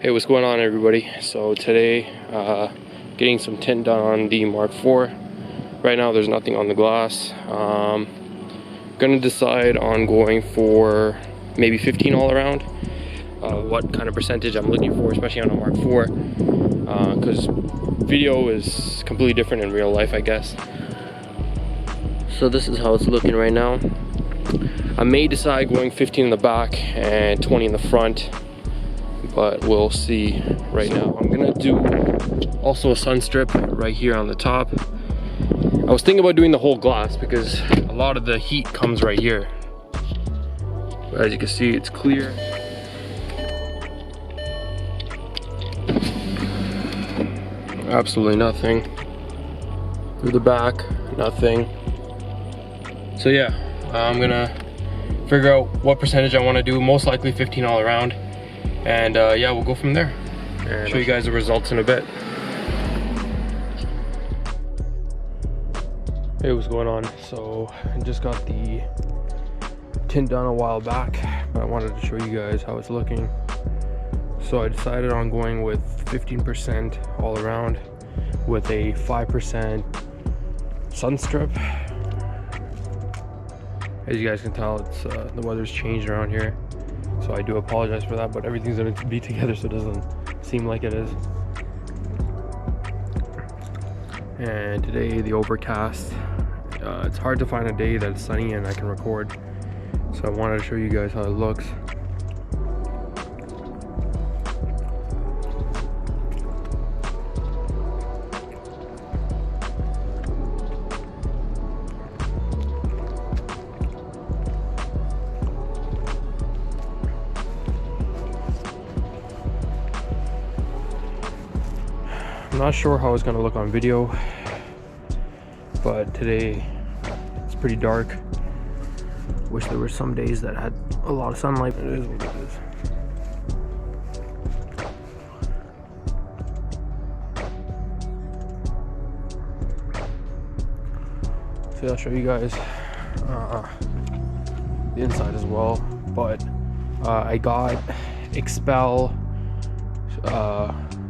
Hey, what's going on, everybody? So today, getting some tint done on the Mark IV. Right now there's nothing on the glass. Gonna decide on going for maybe 15 all around. What kind of percentage I'm looking for, especially on a Mark IV, because video is completely different in real life, I guess. So this is how it's looking right now. I may decide going 15 in the back and 20 in the front, but we'll see right now. I'm gonna do also a sun strip right here on the top. I was thinking about doing the whole glass because a lot of the heat comes right here. But as you can see, it's clear. Absolutely nothing. Through the back, nothing. So yeah, I'm gonna figure out what percentage I want to do. Most likely 15 all around. And yeah, we'll go from there and show you guys the results in a bit. Hey, what's going on? So I just got the tint done a while back, but I wanted to show you guys how it's looking. So I decided on going with 15% all around with a 5% sun strip. As you guys can tell, it's the weather's changed around here. So I do apologize for that, but everything's going to be together so it doesn't seem like it is. And today, the overcast. It's hard to find a day that's sunny and I can record. So I wanted to show you guys how it looks. I'm not sure how it's gonna look on video, but today it's pretty dark. Wish there were some days that had a lot of sunlight. It is what it is. So I'll show you guys the inside as well. But I got Xpel.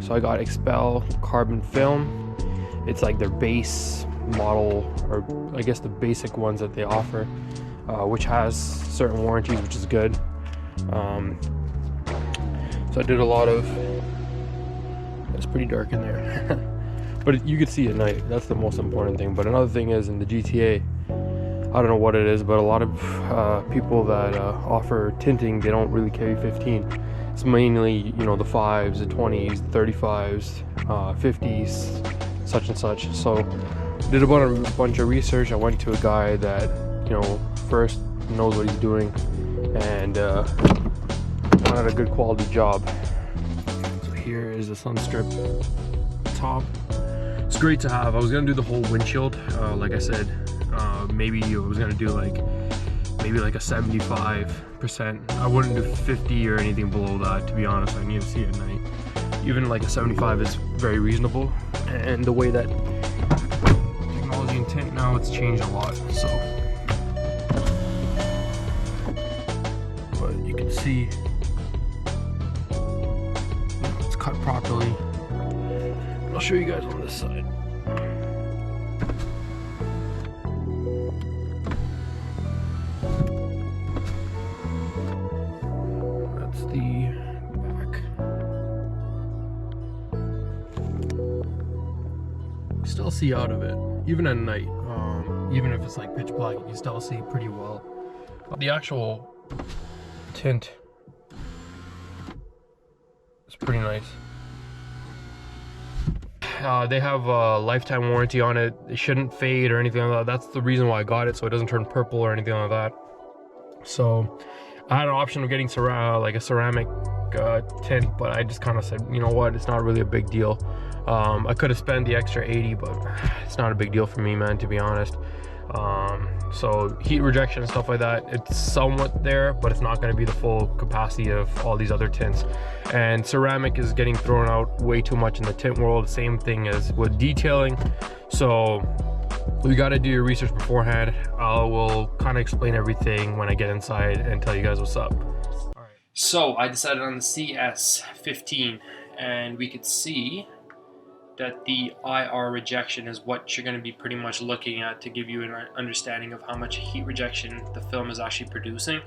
So I got Xpel carbon film. It's like their base model, or I guess the basic ones that they offer, which has certain warranties, which is good. So I did a lot of, it's pretty dark in there, but you could see at night. That's the most important thing. But another thing is in the GTA, I don't know what it is, but a lot of people that offer tinting, they don't really carry 15. It's mainly, you know, the 5s, the 20s, the 35s, 50s, such and such. So did a bunch of research. I went to a guy that, you know, first knows what he's doing and wanted a good quality job. So here is the sun strip top. It's great to have. I was gonna do the whole windshield, like I said. Maybe I was gonna do maybe like a 75%. I wouldn't do 50 or anything below that, to be honest. I need to see it at night. Even like a 75 is very reasonable. And the way that technology and tint now, it's changed a lot. So, but you can see, you know, it's cut properly. I'll show you guys on this side. The back. Still see out of it, even at night. Even if it's like pitch black, you still see pretty well. The actual tint is pretty nice. They have a lifetime warranty on it. It shouldn't fade or anything like that. That's the reason why I got it, so it doesn't turn purple or anything like that. So I had an option of getting like a ceramic tint, but I just kind of said, you know what, it's not really a big deal. I could have spent the extra 80, but it's not a big deal for me, man, to be honest. So heat rejection and stuff like that, it's somewhat there, but it's not going to be the full capacity of all these other tints. And ceramic is getting thrown out way too much in the tint world. Same thing as with detailing. So you got to do your research beforehand. I will kind of explain everything when I get inside and tell you guys what's up. So I decided on the CS15, and we could see that the IR rejection is what you're going to be pretty much looking at to give you an understanding of how much heat rejection the film is actually producing.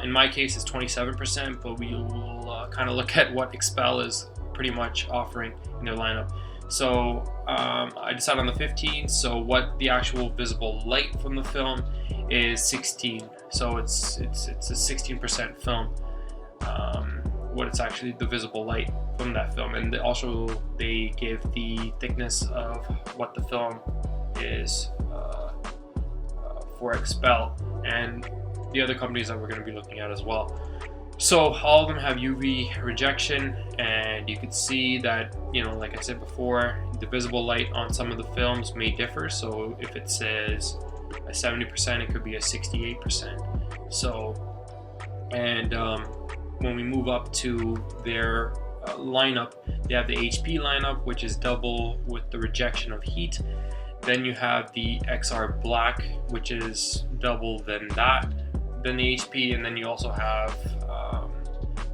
In my case, it's 27%, but we will kind of look at what Xpel is pretty much offering in their lineup. So I decided on the 15. So what the actual visible light from the film is 16. So it's a 16% film. What it's actually the visible light from that film, and also they give the thickness of what the film is for Xpel and the other companies that we're going to be looking at as well. So all of them have UV rejection, and you can see that, you know, like I said before, the visible light on some of the films may differ. So if it says a 70%, it could be a 68%. So, and when we move up to their lineup, they have the HP lineup, which is double with the rejection of heat. Then you have the XR Black, which is double than that, than the HP. And then you also have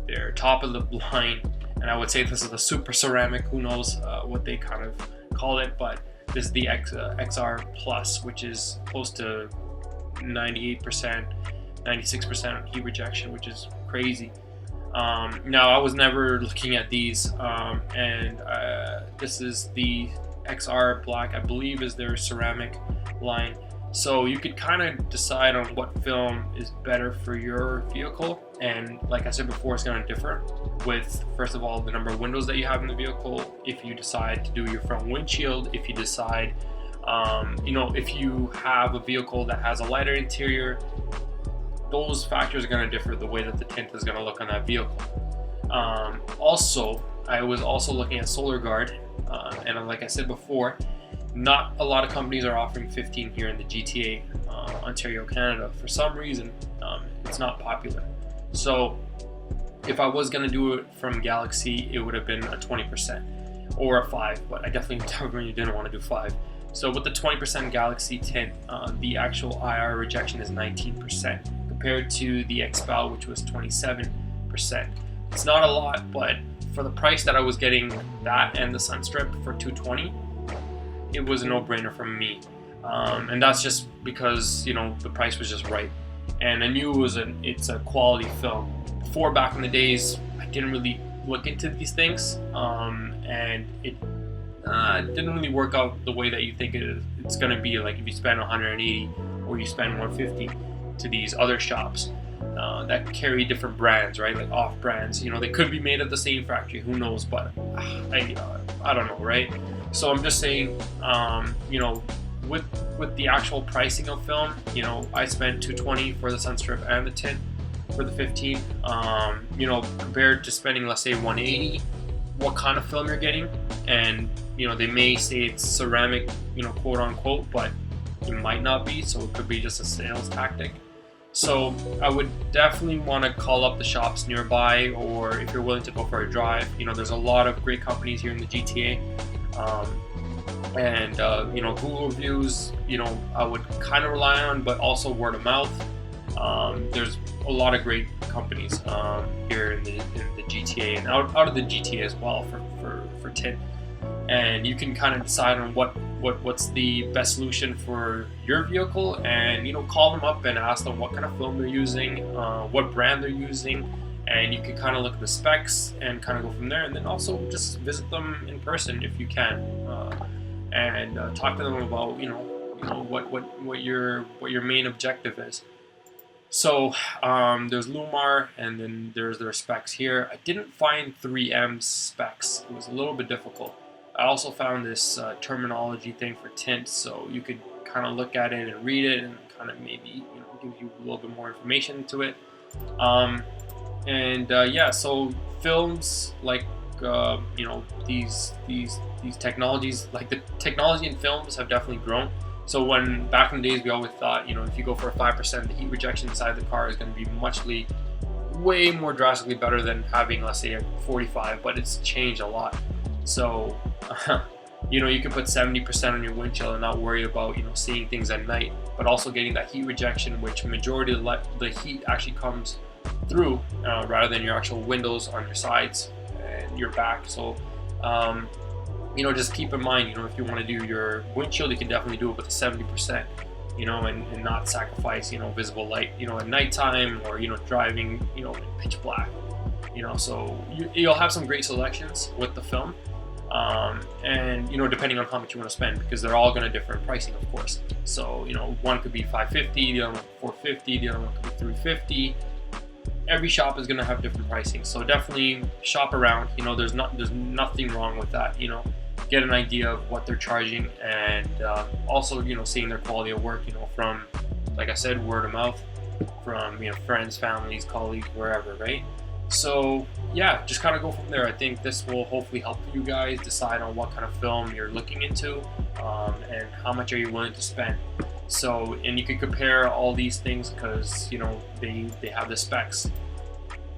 their top of the line, and I would say this is the super ceramic, who knows what they kind of call it, but this is the XR Plus, which is close to 98%, 96% heat rejection, which is crazy. Now, I was never looking at these, and this is the XR Black, I believe, is their ceramic line. So you could kind of decide on what film is better for your vehicle, and like I said before, it's going to differ with, first of all, the number of windows that you have in the vehicle. If you decide to do your front windshield, if you decide, if you have a vehicle that has a lighter interior, those factors are going to differ the way that the tint is going to look on that vehicle. Also, I was also looking at Solar Guard, and like I said before, not a lot of companies are offering 15 here in the GTA, Ontario, Canada. For some reason, it's not popular. So if I was going to do it from Galaxy, it would have been a 20% or a 5, but I definitely didn't want to do 5. So with the 20% Galaxy tint, the actual IR rejection is 19% compared to the Xpel, which was 27%. It's not a lot, but for the price that I was getting that and the Sunstrip for $220, it was a no-brainer for me. And that's just because, you know, the price was just right. And I knew it's a quality film. Before, back in the days, I didn't really look into these things, and it didn't really work out the way that you think it's going to be. Like if you spend 180 or you spend 150 to these other shops that carry different brands, right? Like off brands, you know, they could be made at the same factory, who knows, but I don't know, right? So I'm just saying, with the actual pricing of film, you know, I spent $220 for the Sunstrip and the tint for the 15. Compared to spending, let's say, $180, what kind of film you're getting, and you know, they may say it's ceramic, you know, quote unquote, but it might not be, so it could be just a sales tactic. So I would definitely want to call up the shops nearby, or if you're willing to go for a drive, you know, there's a lot of great companies here in the GTA. Google reviews, you know, I would kind of rely on, but also word of mouth. There's a lot of great companies here in the GTA and out of the GTA as well for tint, and you can kind of decide on what's the best solution for your vehicle, and you know, call them up and ask them what kind of film they're using, what brand they're using, and you can kind of look at the specs and kind of go from there. And then also just visit them in person if you can, and talk to them about what your main objective is. So there's Lumar, and then there's their specs here. I didn't find 3M's specs. It was a little bit difficult. I also found this terminology thing for tint, so you could kind of look at it and read it, and kind of maybe give you a little bit more information to it. So films like these technologies, like the technology in films, have definitely grown. So when back in the days, we always thought, you know, if you go for a 5%, the heat rejection inside the car is going to be way more drastically better than having, let's say, a 45, but it's changed a lot. So, you can put 70% on your windshield and not worry about, seeing things at night, but also getting that heat rejection, which majority of the heat actually comes through rather than your actual windows on your sides and your back. So you know, just keep in mind, you know, if you want to do your windshield, you can definitely do it with a 70%, you know, and not sacrifice, you know, visible light, you know, at nighttime, or, you know, driving, you know, in pitch black, you know. So you'll have some great selections with the film, and, you know, depending on how much you want to spend, because they're all going to differ in pricing, of course. So, you know, one could be $550, the other one $450, the other one could be $350. Every shop is going to have different pricing, so definitely shop around. You know, there's nothing wrong with that. You know, get an idea of what they're charging, and also, you know, seeing their quality of work, you know, from, like I said, word of mouth, from, you know, friends, families, colleagues, wherever, right? So yeah, just kind of go from there. I think this will hopefully help you guys decide on what kind of film you're looking into, and how much are you willing to spend. So, and you can compare all these things, because, you know, they have the specs.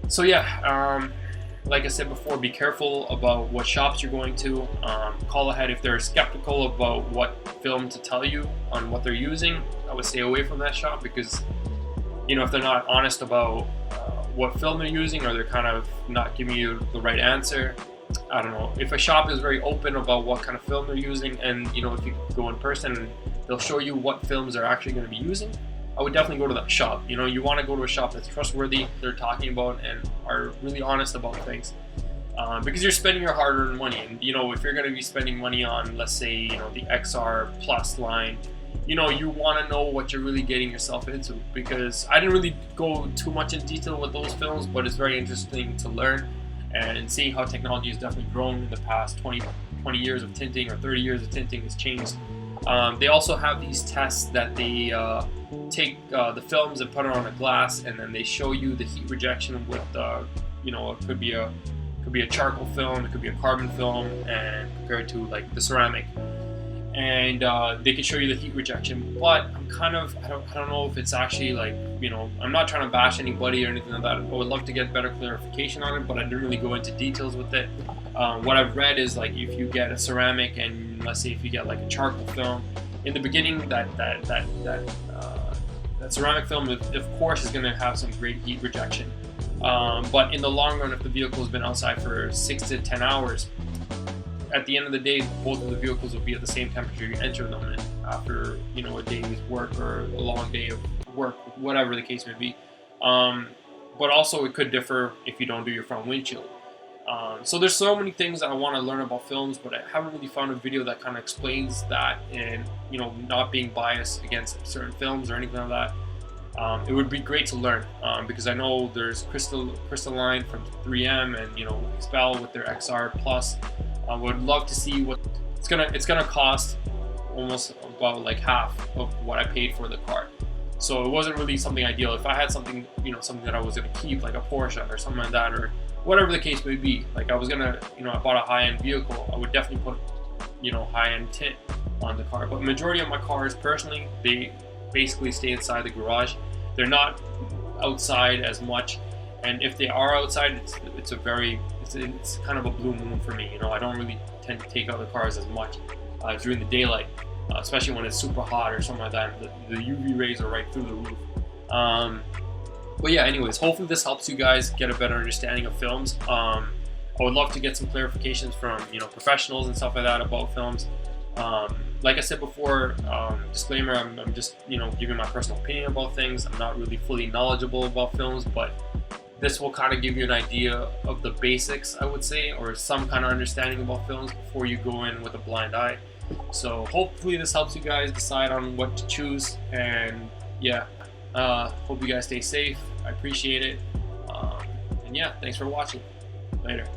So yeah, like I said before, be careful about what shops you're going to. Call ahead if they're skeptical about what film to tell you on what they're using. I would stay away from that shop, because, you know, if they're not honest about what film they're using, or they're kind of not giving you the right answer, I don't know. If a shop is very open about what kind of film they're using, and, you know, if you go in person, they'll show you what films they're actually going to be using, I would definitely go to that shop. You know, you want to go to a shop that's trustworthy, they're talking about and are really honest about things, because you're spending your hard-earned money. And, you know, if you're going to be spending money on, let's say, you know, the XR Plus line, you know, you want to know what you're really getting yourself into. Because I didn't really go too much in detail with those films, but it's very interesting to learn and see how technology has definitely grown in the past 20 years of tinting, or 30 years of tinting has changed. They also have these tests that they take the films and put it on a glass, and then they show you the heat rejection with, you know, it could be a charcoal film, it could be a carbon film, and compared to like the ceramic, and they can show you the heat rejection. But I'm kind of, I don't know if it's actually, like, you know, I'm not trying to bash anybody or anything like that. I would love to get better clarification on it, but I didn't really go into details with it. What I've read is, like, if you get a ceramic, and let's say if you get like a charcoal film, in the beginning, that ceramic film, of course, is going to have some great heat rejection. But in the long run, if the vehicle has been outside for 6 to 10 hours, at the end of the day, both of the vehicles will be at the same temperature you enter them in after, you know, a day's work or a long day of work, whatever the case may be. But also, it could differ if you don't do your front windshield. So there's so many things that I want to learn about films, but I haven't really found a video that kind of explains that, and, you know, not being biased against certain films or anything like that. It would be great to learn, because I know there's Crystalline from 3M, and, you know, Xpel with their XR Plus. I would love to see what it's gonna cost, almost about like half of what I paid for the car. So it wasn't really something ideal. If I had something, you know, something that I was gonna keep, like a Porsche or something like that, or whatever the case may be, like I was gonna, you know, I bought a high-end vehicle, I would definitely put, you know, high-end tint on the car. But majority of my cars, personally, they basically stay inside the garage. They're not outside as much, and if they are outside, it's kind of a blue moon for me. You know, I don't really tend to take out the cars as much during the daylight, especially when it's super hot or something like that. The UV rays are right through the roof. But yeah, anyways, hopefully this helps you guys get a better understanding of films. I would love to get some clarifications from, you know, professionals and stuff like that about films. Like I said before, disclaimer, I'm just, you know, giving my personal opinion about things. I'm not really fully knowledgeable about films, but this will kind of give you an idea of the basics, I would say, or some kind of understanding about films before you go in with a blind eye. So hopefully this helps you guys decide on what to choose. And yeah, hope you guys stay safe. I appreciate it. And yeah, thanks for watching. Later.